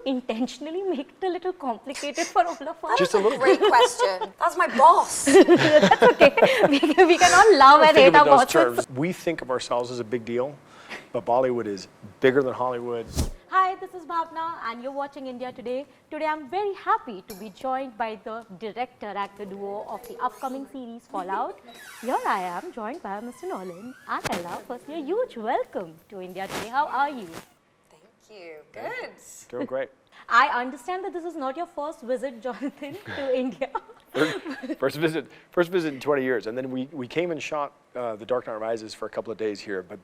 intentionally make it a little complicated for all of us? Just a little Great question. That's my boss. That's okay. We can all love and hate our bosses. We think of ourselves as a big deal, but Bollywood is bigger than Hollywood. Hi, this is Bhavna and you're watching India Today. Today I'm very happy to be joined by the director-actor duo of the upcoming series Fallout. Here I am joined by Mr. Nolan and Ella. Firstly, a huge welcome to India Today. How are you? Thank you. Good. Doing great. I understand that this is not your first visit, Jonathan, to India. First visit in 20 years. And then we came and shot The Dark Knight Rises for a couple of days here, but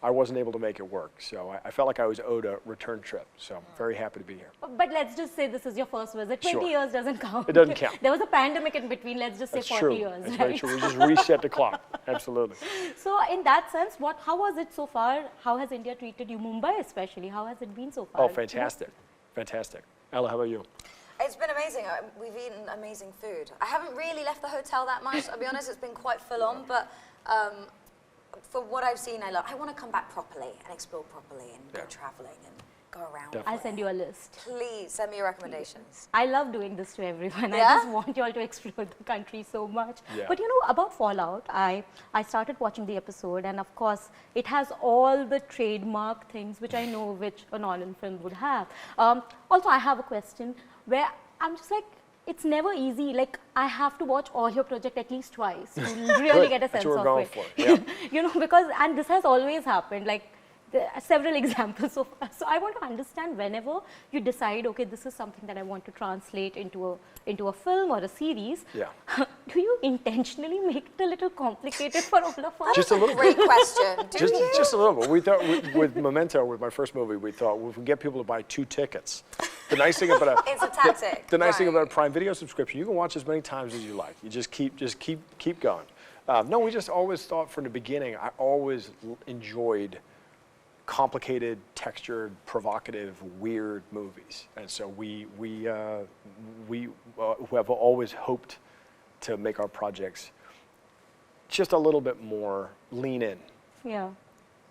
I wasn't able to make it work. So I felt like I was owed a return trip. So I'm very happy to be here. But let's just say this is your first visit. 20 years doesn't count. It doesn't count. There was a pandemic in between. Let's just say That's 40 true. years. That's right? very true. We just reset the clock. Absolutely. So in that sense, how was it so far? How has India treated you? Mumbai especially. How has it been so far? Oh, fantastic. Fantastic. Ella, how about you? It's been amazing. We've eaten amazing food. I haven't really left the hotel that much, I'll be honest. It's been quite full on, but for what I've seen, I want to come back properly and explore properly and go traveling and go around. Definitely. I'll send you a list. Please send me your recommendations. I love doing this to everyone. Yeah? I just want you all to explore the country so much. Yeah. But about Fallout, I started watching the episode, and of course, it has all the trademark things which I know which a Nolan film would have. Also, I have a question where I'm just like, it's never easy. Like, I have to watch all your project at least twice to really get a sense That's what we're of going it. for. Yeah. Because, and this has always happened. Like, there are several examples so far. So I want to understand, whenever you decide, okay, this is something that I want to translate into a film or a series, do you intentionally make it a little complicated for all of us? Just a little Great question. Just a little bit. We thought with Memento, with my first movie, we thought, well, if we get people to buy 2 tickets, the nice thing about It's a tactic. the nice thing about a Prime Video subscription, you can watch as many times as you like. You just keep going. No, we just always thought from the beginning. I always enjoyed complicated, textured, provocative, weird movies, and so we have always hoped to make our projects just a little bit more lean in. Yeah.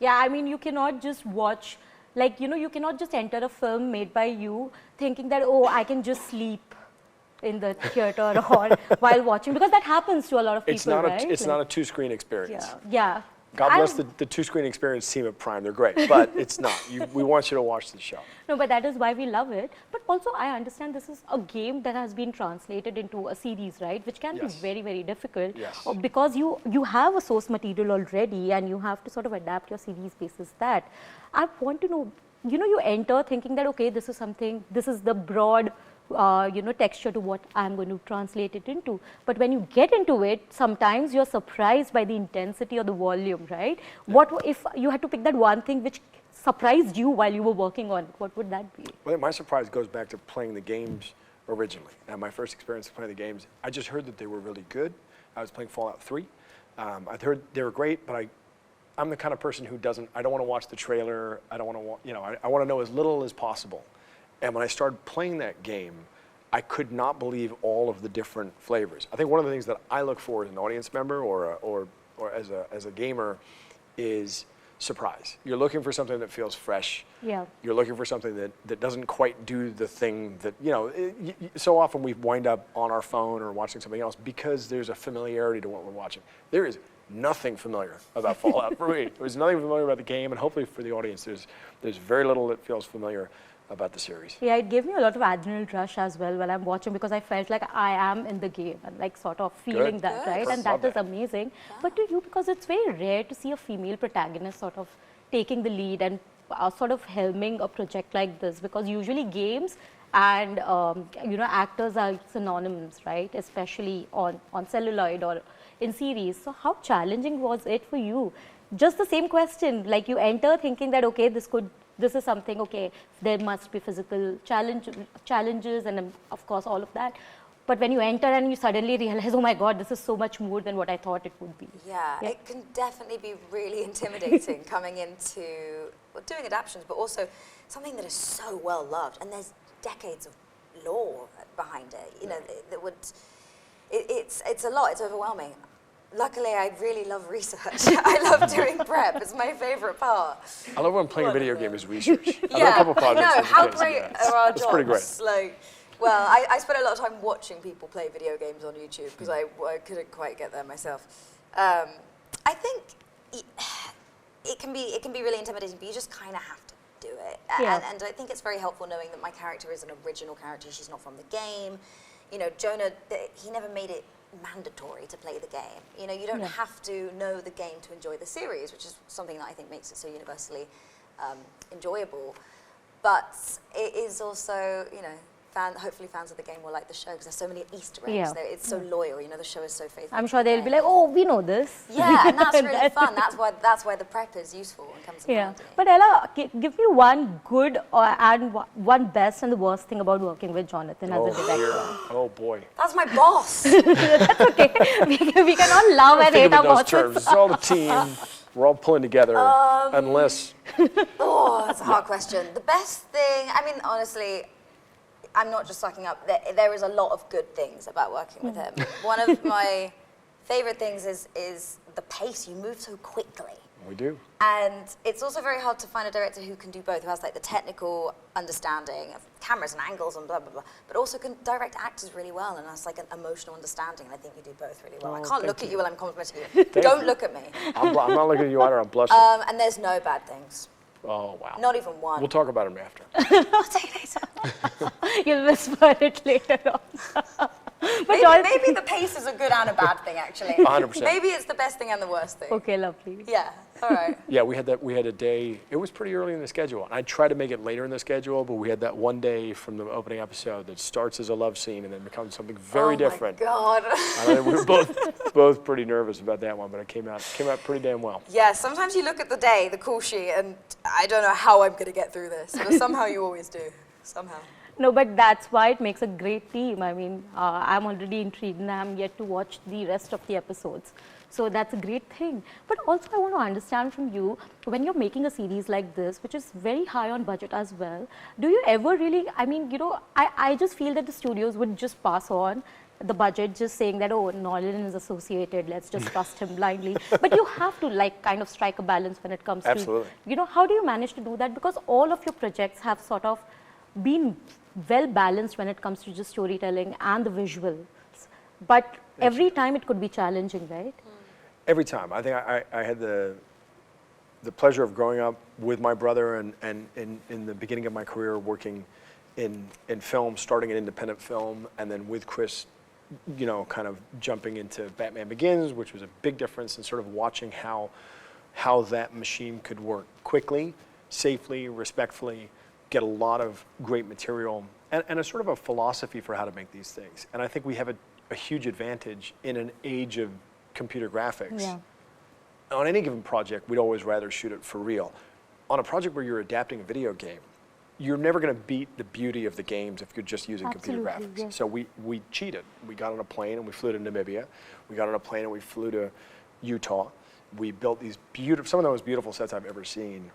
I mean, you cannot just watch, you cannot just enter a film made by you thinking that, oh, I can just sleep in the theater or while watching, because that happens to a lot of people, right? It's not a 2-screen experience. Yeah. God bless the 2-screen experience team at Prime. They're great, but it's not. We want you to watch the show. No, but that is why we love it. But also, I understand this is a game that has been translated into a series, right? Which can be very, very difficult. Yes. Because you have a source material already and you have to sort of adapt your series basis that. I want to know, you enter thinking that, okay, this is the broad texture to what I'm going to translate it into. But when you get into it, sometimes you're surprised by the intensity or the volume, right? Yeah. What if you had to pick that one thing which surprised you while you were working on it? What would that be? Well, my surprise goes back to playing the games originally. And my first experience playing the games, I just heard that they were really good. I was playing Fallout 3. I'd heard they were great, but I'm the kind of person who I don't want to watch the trailer. I don't want to, I want to know as little as possible. And when I started playing that game, I could not believe all of the different flavors. I think one of the things that I look for as an audience member or as a gamer is surprise. You're looking for something that feels fresh. Yeah. You're looking for something that doesn't quite do the thing that, so often we wind up on our phone or watching something else because there's a familiarity to what we're watching. There is nothing familiar about Fallout for me. There's nothing familiar about the game, and hopefully for the audience, there's very little that feels familiar about the series. Yeah, it gave me a lot of adrenaline rush as well while I'm watching, because I felt like I am in the game and sort of feeling that, right? And that is amazing. Yeah. But to you, because it's very rare to see a female protagonist sort of taking the lead and sort of helming a project like this, because usually games and actors are synonymous, right? Especially on celluloid or in series. So how challenging was it for you? Just the same question, like you enter thinking that, okay, this is something, okay, there must be physical challenges and of course all of that. But when you enter and you suddenly realize, oh my God, this is so much more than what I thought it would be. Yeah, it can definitely be really intimidating coming into doing adaptations, but also something that is so well loved, and there's decades of lore behind it. That would, it's a lot, it's overwhelming. Luckily, I really love research. I love doing prep. It's my favorite part. I love when playing a video game is research. I've done a Yeah, couple projects. I know. in How the case of great that. are our It's jobs? pretty great. Like, well, I spend a lot of time watching people play video games on YouTube because I couldn't quite get there myself. I think it can be really intimidating, but you just kind of have to do it. Yeah. And I think it's very helpful knowing that my character is an original character. She's not from the game. You know, Jonah, he never made it mandatory to play the game. You know, you don't have to know the game to enjoy the series, which is something that I think makes it so universally enjoyable. But it is also, you know, hopefully fans of the game will like the show because there's so many Easter eggs. Yeah. It's so loyal. You know, the show is so faithful. I'm to sure the they'll be game. like, oh, we know this. Yeah, and that's really fun. That's why the prep is useful and comes in Yeah. handy. But Ella, give me one good and one best and the worst thing about working with Jonathan as a director. Dear. Oh boy. That's my boss. Okay, we can all love and Think hate of our it in those terms. bosses. It's all the team. We're all pulling together, unless Oh, that's a hard question. The best thing, I mean, honestly, I'm not just sucking up. There is a lot of good things about working with him. One of my favorite things is the pace. You move so quickly. we do. And it's also very hard to find a director who can do both, who has like the technical understanding of cameras and angles and blah, blah, blah, but also can direct actors really well and has like an emotional understanding. And I think you do both really well. I can't look at you while I'm complimenting you. Don't look at me. I'm not looking at you either. I'm blushing. And there's no bad things. Oh wow. Not even one. We'll talk about them after. I'll tell you later. You'll whisper it later on. But Maybe the pace is a good and a bad thing, actually. 100%. Maybe it's the best thing and the worst thing. Okay, lovely. Yeah, all right. Yeah, we had a day. It was pretty early in the schedule. And I tried to make it later in the schedule, but we had that one day from the opening episode that starts as a love scene and then becomes something very different. Oh my God. I mean, we were both pretty nervous about that one, but it came out pretty damn well. Yeah, sometimes you look at the day, the call sheet, and I don't know how I'm going to get through this, but somehow you always do. Somehow. No, but that's why it makes a great team. I mean, I'm already intrigued and I'm yet to watch the rest of the episodes. So that's a great thing. But also I want to understand from you, when you're making a series like this, which is very high on budget as well, do you ever really, I mean, you know, I just feel that the studios would just pass on the budget, just saying that, oh, Nolan is associated, let's just trust him blindly. But you have to like kind of strike a balance when it comes Absolutely. to, you know, how do you manage to do that? Because all of your projects have sort of been well balanced when it comes to just storytelling and the visuals. But every time it could be challenging, right? Every time. I think I had the pleasure of growing up with my brother and in the beginning of my career working in film, starting in independent film, and then with Chris, you know, kind of jumping into Batman Begins, which was a big difference, and sort of watching how that machine could work quickly, safely, respectfully, get a lot of great material, and a sort of a philosophy for how to make these things. And I think we have a huge advantage in an age of computer graphics. Yeah. On any given project, we'd always rather shoot it for real. On a project where you're adapting a video game, you're never going to beat the beauty of the games if you're just using computer Absolutely, graphics. yes. So we cheated. We got on a plane and we flew to Namibia. We got on a plane and we flew to Utah. We built these some of the most beautiful sets I've ever seen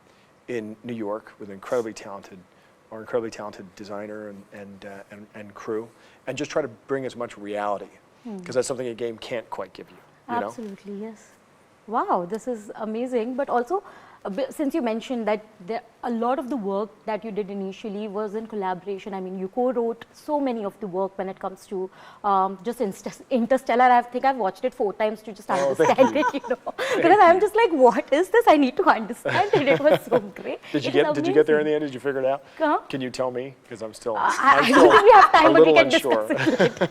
in New York with our incredibly talented designer and crew, and just try to bring as much reality, because that's something a game can't quite give you. You know? Absolutely, yes. Wow, this is amazing. But also, since you mentioned that a lot of the work that you did initially was in collaboration. I mean, you co-wrote so many of the work when it comes to just Interstellar. I think I've watched it 4 times to just understand it, you know. Because I'm just like, what is this? I need to understand it. It was so great. Did you get there in the end? Did you figure it out? Huh? Can you tell me? Because I'm still, I don't think we have time, a but we little can unsure. discuss it later.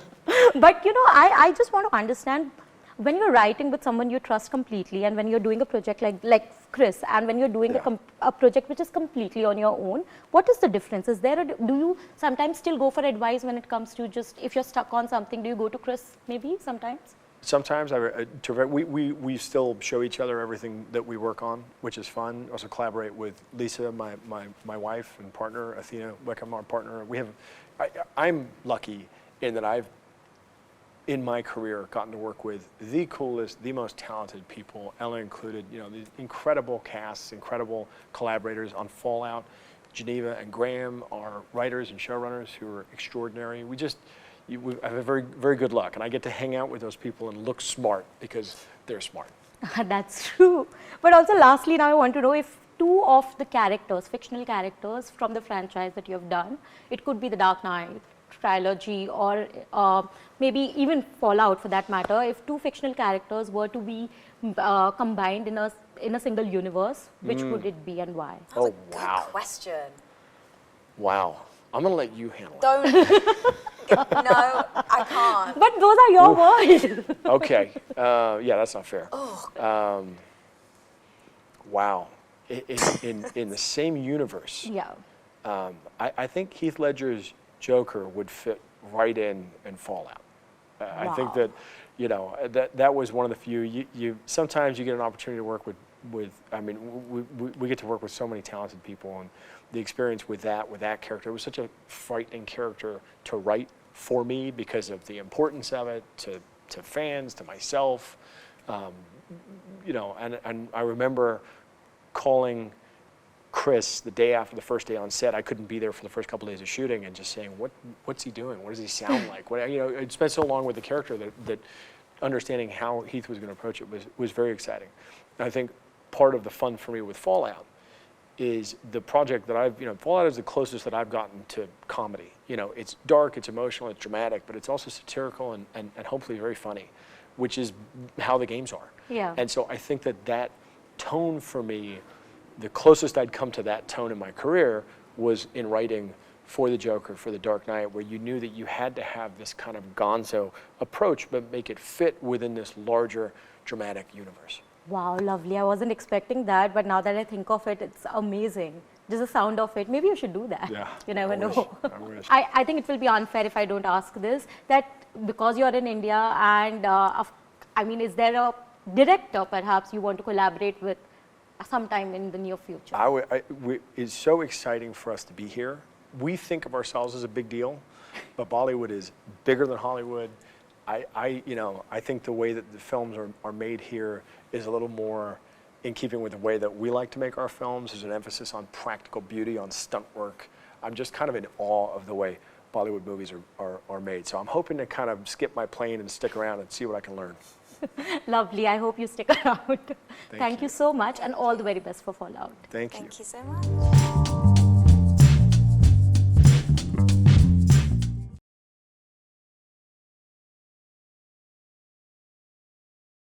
But you know, I just want to understand, when you're writing with someone you trust completely, and when you're doing a project like Chris, and when you're doing a project which is completely on your own, what is the difference? Is there do you sometimes still go for advice when it comes to just, if you're stuck on something, do you go to Chris maybe sometimes? Sometimes we still show each other everything that we work on, which is fun. Also collaborate with Lisa, my wife and partner, Athena Wickham, our partner. I'm lucky in that I've, in my career, gotten to work with the coolest, the most talented people, Ella included, you know, these incredible casts, incredible collaborators on Fallout. Geneva and Graham are writers and showrunners who are extraordinary. I have a very, very good luck, and I get to hang out with those people and look smart, because they're smart. That's true. But also lastly, now I want to know if two of the characters, fictional characters from the franchise that you have done, it could be the Dark Knight trilogy or maybe even Fallout for that matter, if two fictional characters were to be combined in a single universe, which would it be and why? That's a Oh, wow. good question. Wow. I'm going to let you handle it. Don't. No, I can't. But those are your words. Okay. Yeah, that's not fair. Oh, Wow. In the same universe, Yeah. I think Heath Ledger's Joker would fit right in Fallout. I think Wow. that, you know, that was one of the few. Sometimes you get an opportunity to work with. I mean, we get to work with so many talented people, and the experience with that character, it was such a frightening character to write for me because of the importance of it to fans, to myself. You know, and I remember calling Chris the day after the first day on set. I couldn't be there for the first couple of days of shooting, and just saying, what's he doing? What does he sound like? You know, it spent so long with the character that understanding how Heath was going to approach it was very exciting. And I think part of the fun for me with Fallout is the project that Fallout is the closest that I've gotten to comedy. You know, it's dark, it's emotional, it's dramatic, but it's also satirical and hopefully very funny, which is how the games are. Yeah. And so I think that tone for me, the closest I'd come to that tone in my career was in writing for the Joker, for the Dark Knight, where you knew that you had to have this kind of gonzo approach, but make it fit within this larger dramatic universe. Wow, lovely. I wasn't expecting that, but now that I think of it, it's amazing. Just the sound of it. Maybe you should do that. Yeah, You never I know. wish. I wish. I think it will be unfair if I don't ask this, that because you're in India and, I mean, is there a director perhaps you want to collaborate with sometime in the near future? It's so exciting for us to be here. We think of ourselves as a big deal, but Bollywood is bigger than Hollywood. I think the way that the films are made here is a little more in keeping with the way that we like to make our films. There's an emphasis on practical beauty, on stunt work. I'm just kind of in awe of the way Bollywood movies are made. So I'm hoping to kind of skip my plane and stick around and see what I can learn. Lovely. I hope you stick around. Thank you so much, and all the very best for Fallout. Thank you. thank you so much.